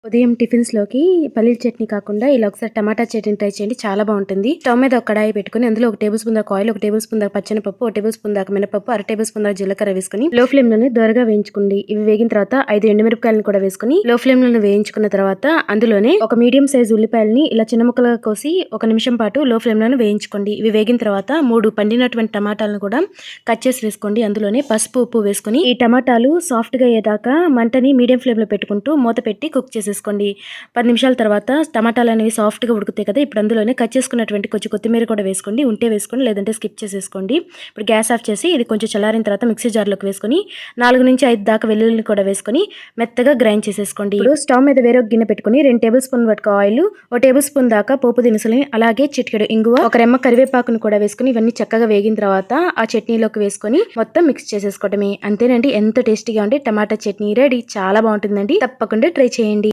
ఉదయం టిఫిన్స్‌లోకి పల్లీల చట్నీ కాకుండా ఇలా ఒకసారి టమాటా చట్నీ ట్రై చేయండి. చాలా బావుంటుంది. స్టవ్ మీద ఒక కడాయి పెట్టుకొని అందులో 1 టేబుల్ స్పూన్ దాకా ఆయిల్, 1 టేబుల్ స్పూన్ దాకా పచ్చెనపప్పు, 1 టేబుల్ స్పూన్ దాకా మినపప్పు, అర టేబుల్ స్పూన్ దాకా జీలకర్ర వేసుకొని లో ఫ్లేమ్‌లోనే దోరగా వేయించుకోండి. ఇవి వేగిన తర్వాత 5 ఎండుమిరపకాయలను కూడా వేసుకొని లో ఫ్లేమ్‌లోనే వేయించుకున్న తర్వాత అందులోనే ఒక మీడియం సైజ్ ఉల్లిపాయలని ఇలా చిన్న ముక్కలుగా కోసి 1 నిమిషం పాటు లో ఫ్లేమ్‌లోనే వేయించుకోండి. ఇవి వేగిన తర్వాత 3 పండినటువంటి టమాటాలను కూడా కట్ చేసి వేసుకోండి. అందులోనే పసుపు, ఉప్పు వేసుకొని ఈ టమాటాలు సాఫ్ట్‌గా అయ్యేదాకా మంటని మీడియం ఫ్లేమ్‌లో పెట్టుకుంటూ మూత పెట్టి కుక్ చేసేసుకోండి. 10 నిమిషాల తర్వాత టమాటాలు అనేవి సాఫ్ట్‌గా ఉడుకుతాయి కదా! ఇప్పుడు అందులోనే కట్ చేసుకున్నటువంటి కొంచెం కొత్తిమీర కూడా వేసుకోండి. ఉంటే వేసుకోండి, లేదంటే స్కిప్ చేసేసుకోండి. ఇప్పుడు గ్యాస్ ఆఫ్ చేసి ఇది కొంచెం చల్లారిన తర్వాత మిక్సీ జార్‌లోకి వేసుకొని 4-5 దాకా వెల్లుల్లిని కూడా వేసుకొని మెత్తగా గ్రైండ్ చేసేసుకోండి. ఇప్పుడు స్టవ్ మీద వేరొక గిన్నె పెట్టుకొని 2 టేబుల్ స్పూన్ వరకు ఆయిల్, 1 టేబుల్ స్పూన్ దాకా పోపు దినుసులని, అలాగే చిటికెడు ఇంగువ, ఒక రెమ్మ కరివేపాకును కూడా వేసుకొని ఇవన్నీ చక్కగా వేగిన తర్వాత ఆ చట్నీలోకి వేసుకొని మొత్తం మిక్స్ చేసేసుకోవడమే. అంతేనండి, ఎంతో టేస్టీగా ఉండే టమాటా చట్నీ రెడీ. చాలా బావుంటుందండి. తప్పకుండా ట్రై చేయండి.